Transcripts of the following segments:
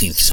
18th.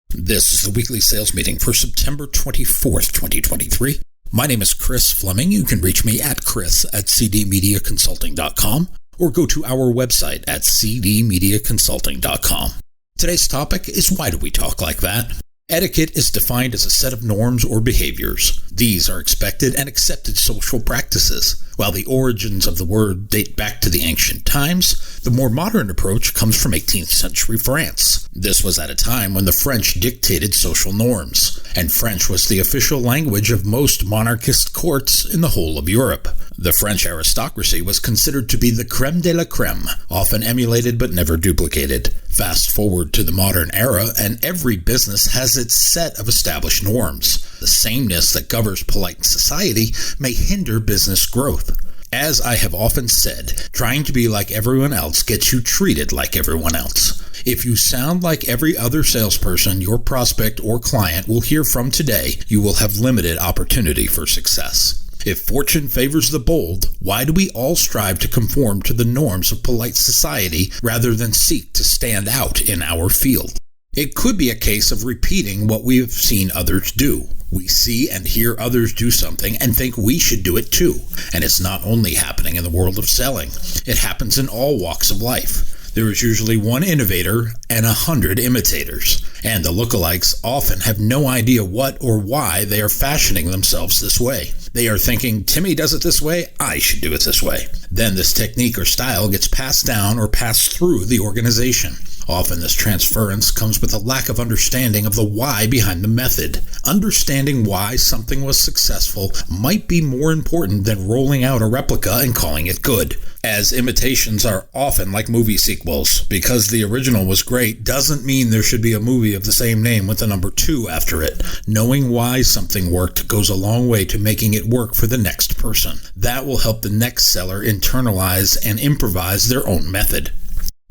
This is the weekly sales meeting for September 24th, 2023. My name is Chris Fleming. You can reach me at chris@cdmediaconsulting.com or go to our website at cdmediaconsulting.com. Today's topic is, why do we talk like that? Etiquette is defined as a set of norms or behaviors. These are expected and accepted social practices. While the origins of the word date back to the ancient times, the more modern approach comes from 18th century France. This was at a time when the French dictated social norms, and French was the official language of most monarchist courts in the whole of Europe. The French aristocracy was considered to be the crème de la crème, often emulated but never duplicated. Fast forward to the modern era, and every business has its set of established norms. The sameness that governs polite society may hinder business growth. As I have often said, trying to be like everyone else gets you treated like everyone else. If you sound like every other salesperson your prospect or client will hear from today, you will have limited opportunity for success. If fortune favors the bold, why do we all strive to conform to the norms of polite society rather than seek to stand out in our field? It could be a case of repeating what we have seen others do. We see and hear others do something and think we should do it too. And it's not only happening in the world of selling. It happens in all walks of life. There is usually one innovator and 100 imitators, and the lookalikes often have no idea what or why they are fashioning themselves this way. They are thinking, Timmy does it this way, I should do it this way. Then this technique or style gets passed down or passed through the organization. Often this transference comes with a lack of understanding of the why behind the method. Understanding why something was successful might be more important than rolling out a replica and calling it good. As imitations are often like movie sequels. Because the original was great doesn't mean there should be a movie of the same name with the number 2 after it. Knowing why something worked goes a long way to making it work for the next person. That will help the next seller internalize and improvise their own method.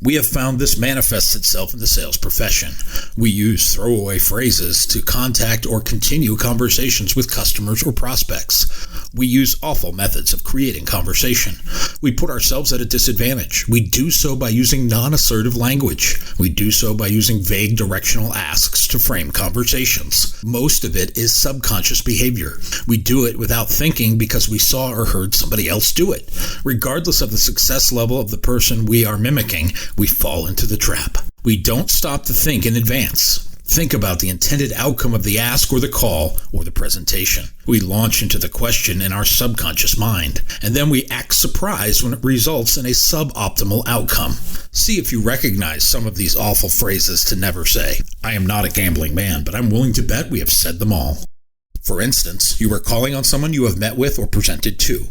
We have found this manifests itself in the sales profession. We use throwaway phrases to contact or continue conversations with customers or prospects. We use awful methods of creating conversation. We put ourselves at a disadvantage. We do so by using non-assertive language. We do so by using vague directional asks to frame conversations. Most of it is subconscious behavior. We do it without thinking because we saw or heard somebody else do it. Regardless of the success level of the person we are mimicking, we fall into the trap. We don't stop to think in advance. Think about the intended outcome of the ask or the call or the presentation. We launch into the question in our subconscious mind, and then we act surprised when it results in a suboptimal outcome. See if you recognize some of these awful phrases to never say. I am not a gambling man, but I'm willing to bet we have said them all. For instance, you are calling on someone you have met with or presented to.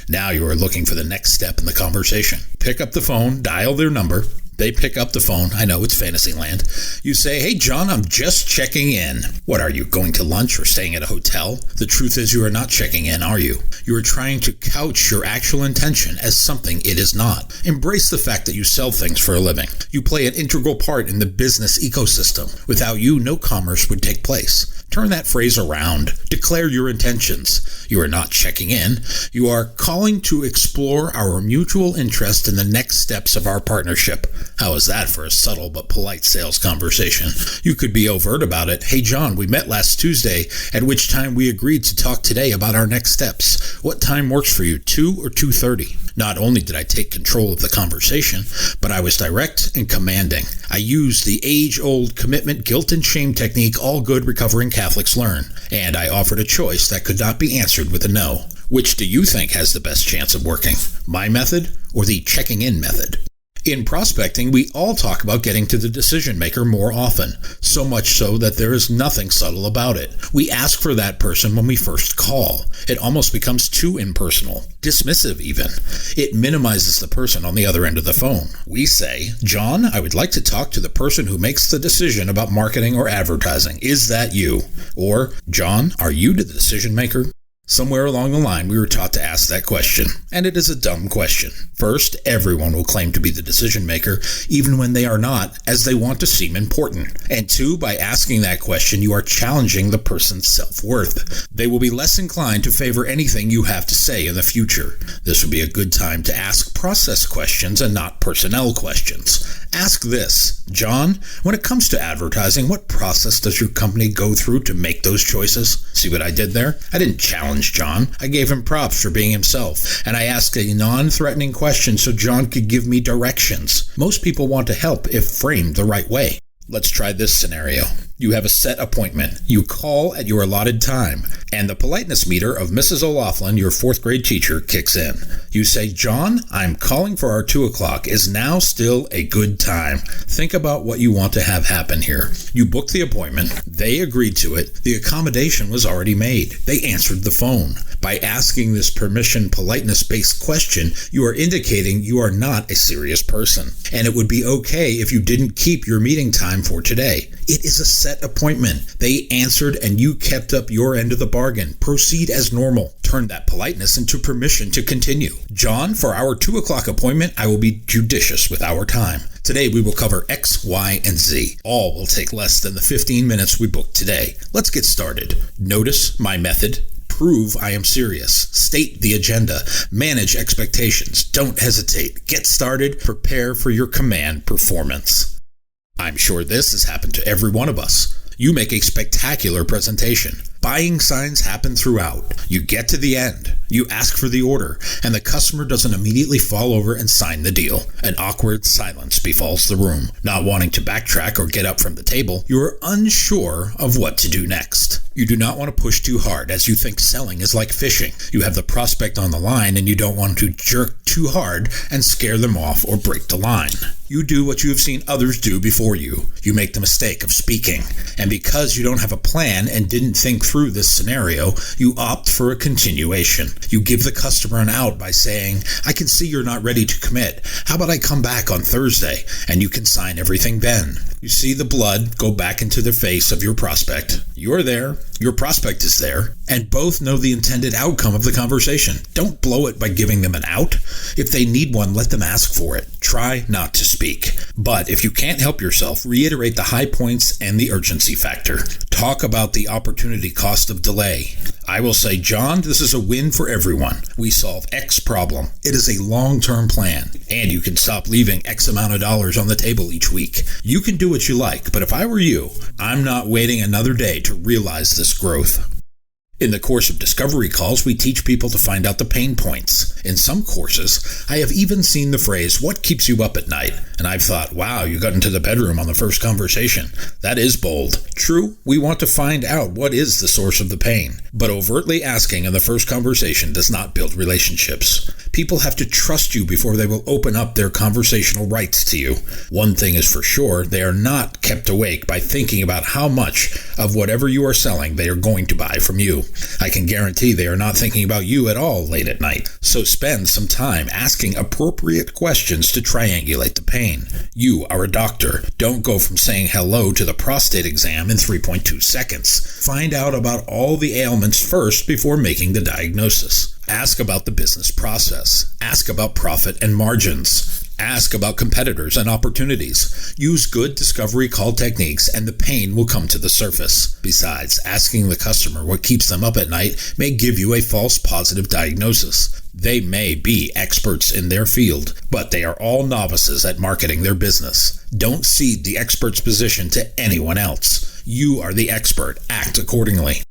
Now you are looking for the next step in the conversation. Pick up the phone, dial their number. They pick up the phone. I know, it's fantasy land. You say, hey, John, I'm just checking in. What, are you going to lunch or staying at a hotel? The truth is you are not checking in, are you? You are trying to couch your actual intention as something it is not. Embrace the fact that you sell things for a living. You play an integral part in the business ecosystem. Without you, no commerce would take place. Turn that phrase around. Declare your intentions. You are not checking in. You are calling to explore our mutual interest in the next steps of our partnership. How is that for a subtle but polite sales conversation? You could be overt about it. Hey, John, we met last Tuesday, at which time we agreed to talk today about our next steps. What time works for you, 2 or 2:30? Not only did I take control of the conversation, but I was direct and commanding. I used the age-old commitment, guilt, and shame technique all good recovering Catholics learn, and I offered a choice that could not be answered with a no. Which do you think has the best chance of working? My method or the checking in method? In prospecting, we all talk about getting to the decision maker more often, so much so that there is nothing subtle about it. We ask for that person when we first call. It almost becomes too impersonal, dismissive even. It minimizes the person on the other end of the phone. We say, John, I would like to talk to the person who makes the decision about marketing or advertising. Is that you? Or, John, are you the decision maker? Somewhere along the line, we were taught to ask that question, and it is a dumb question. First, everyone will claim to be the decision maker, even when they are not, as they want to seem important. And two, by asking that question, you are challenging the person's self-worth. They will be less inclined to favor anything you have to say in the future. This would be a good time to ask process questions and not personnel questions. Ask this: John, when it comes to advertising, what process does your company go through to make those choices? See what I did there? I didn't challenge John. I gave him props for being himself, and I asked a non-threatening question so John could give me directions. Most people want to help if framed the right way. Let's try this scenario. You have a set appointment. You call at your allotted time, and the politeness meter of Mrs. O'Loughlin, your 4th grade teacher, kicks in. You say, John, I'm calling for our 2 o'clock. Is now still a good time? Think about what you want to have happen here. You book the appointment. They agreed to it. The accommodation was already made. They answered the phone. By asking this permission politeness-based question, you are indicating you are not a serious person, and it would be okay if you didn't keep your meeting time for today. It is a set appointment. They answered and you kept up your end of the bargain. Proceed as normal. Turn that politeness into permission to continue. John, for our 2 o'clock appointment, I will be judicious with our time. Today we will cover X, Y, and Z. All will take less than the 15 minutes we booked today. Let's get started. Notice my method. Prove I am serious. State the agenda. Manage expectations. Don't hesitate. Get started. Prepare for your command performance. I'm sure this has happened to every one of us. You make a spectacular presentation. Buying signs happen throughout. You get to the end. You ask for the order, and the customer doesn't immediately fall over and sign the deal. An awkward silence befalls the room. Not wanting to backtrack or get up from the table, you are unsure of what to do next. You do not want to push too hard, as you think selling is like fishing. You have the prospect on the line, and you don't want to jerk too hard and scare them off or break the line. You do what you have seen others do before you. You make the mistake of speaking. And because you don't have a plan and didn't think through this scenario, you opt for a continuation. You give the customer an out by saying, I can see you're not ready to commit. How about I come back on Thursday and you can sign everything then? You see the blood go back into the face of your prospect. You're there, your prospect is there, and both know the intended outcome of the conversation. Don't blow it by giving them an out. If they need one, let them ask for it. Try not to speak. But if you can't help yourself, reiterate the high points and the urgency factor. Talk about the opportunity cost of delay. I will say, John, this is a win for everyone. We solve X problem. It is a long-term plan, and you can stop leaving X amount of dollars on the table each week. You can do what you like, but if I were you, I'm not waiting another day to realize this growth. In the course of discovery calls, we teach people to find out the pain points. In some courses, I have even seen the phrase, what keeps you up at night? And I've thought, wow, you got into the bedroom on the first conversation. That is bold. True, we want to find out what is the source of the pain. But overtly asking in the first conversation does not build relationships. People have to trust you before they will open up their conversational rights to you. One thing is for sure, they are not kept awake by thinking about how much of whatever you are selling they are going to buy from you. I can guarantee they are not thinking about you at all late at night. So spend some time asking appropriate questions to triangulate the pain. You are a doctor. Don't go from saying hello to the prostate exam in 3.2 seconds. Find out about all the ailments first before making the diagnosis. Ask about the business process. Ask about profit and margins. Ask about competitors and opportunities. Use good discovery call techniques and the pain will come to the surface. Besides, asking the customer what keeps them up at night may give you a false positive diagnosis. They may be experts in their field, but they are all novices at marketing their business. Don't cede the expert's position to anyone else. You are the expert. Act accordingly.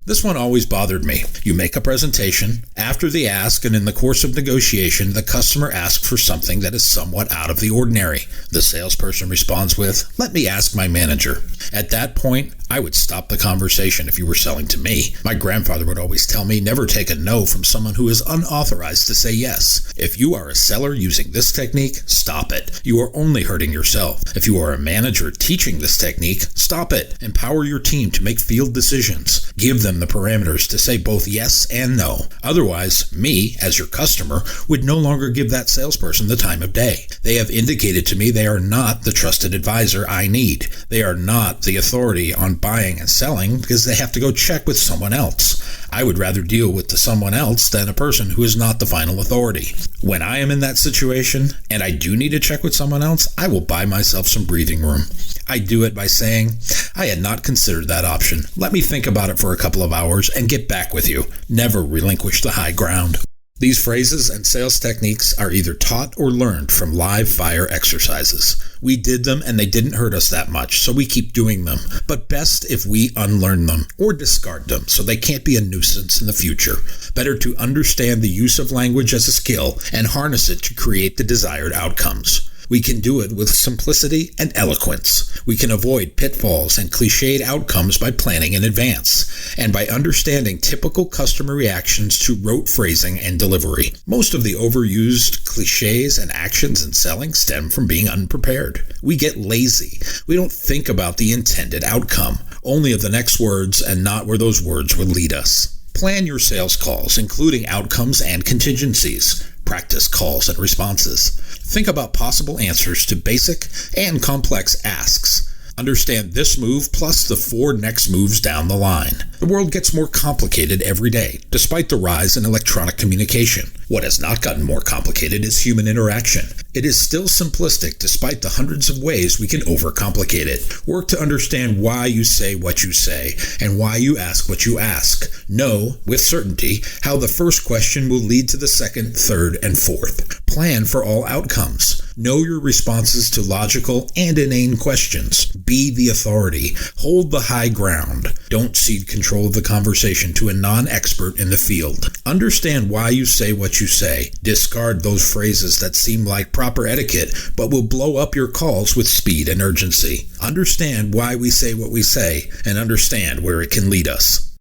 This one always bothered me. You make a presentation. After the ask and in the course of negotiation, the customer asks for something that is somewhat out of the ordinary. The salesperson responds with, let me ask my manager. At that point, I would stop the conversation if you were selling to me. My grandfather would always tell me, never take a no from someone who is unauthorized to say yes. If you are a seller using this technique, stop it. You are only hurting yourself. If you are a manager teaching this technique, stop it. Empower your team to make field decisions. Give them the parameters to say both yes and no. Otherwise, me, as your customer, would no longer give that salesperson the time of day. They have indicated to me they are not the trusted advisor I need. They are not up the authority on buying and selling because they have to go check with someone else. I would rather deal with the someone else than a person who is not the final authority. When I am in that situation and I do need to check with someone else, I will buy myself some breathing room. I do it by saying, I had not considered that option. Let me think about it for a couple of hours and get back with you. Never relinquish the high ground. These phrases and sales techniques are either taught or learned from live fire exercises. We did them and they didn't hurt us that much, so we keep doing them. But best if we unlearn them or discard them so they can't be a nuisance in the future. Better to understand the use of language as a skill and harness it to create the desired outcomes. We can do it with simplicity and eloquence. We can avoid pitfalls and cliched outcomes by planning in advance, and by understanding typical customer reactions to rote phrasing and delivery. Most of the overused cliches and actions in selling stem from being unprepared. We get lazy. We don't think about the intended outcome, only of the next words and not where those words would lead us. Plan your sales calls, including outcomes and contingencies. Practice calls and responses. Think about possible answers to basic and complex asks. Understand this move plus the 4 next moves down the line. The world gets more complicated every day, despite the rise in electronic communication. What has not gotten more complicated is human interaction. It is still simplistic despite the hundreds of ways we can overcomplicate it. Work to understand why you say what you say and why you ask what you ask. Know, with certainty, how the first question will lead to the second, third, and fourth. Plan for all outcomes. Know your responses to logical and inane questions. Be the authority. Hold the high ground. Don't cede control of the conversation to a non-expert in the field. Understand why you say what you say. Discard those phrases that seem like proper etiquette, but will blow up your calls with speed and urgency. Understand why we say what we say, and understand where it can lead us.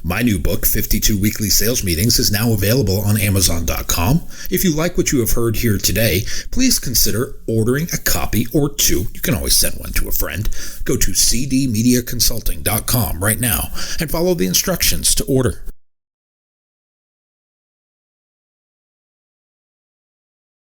My new book, 52 Weekly Sales Meetings, is now available on Amazon.com. If you like what you have heard here today, please consider ordering a copy or 2. You can always send one to a friend. Go to cdmediaconsulting.com right now and follow the instructions to order.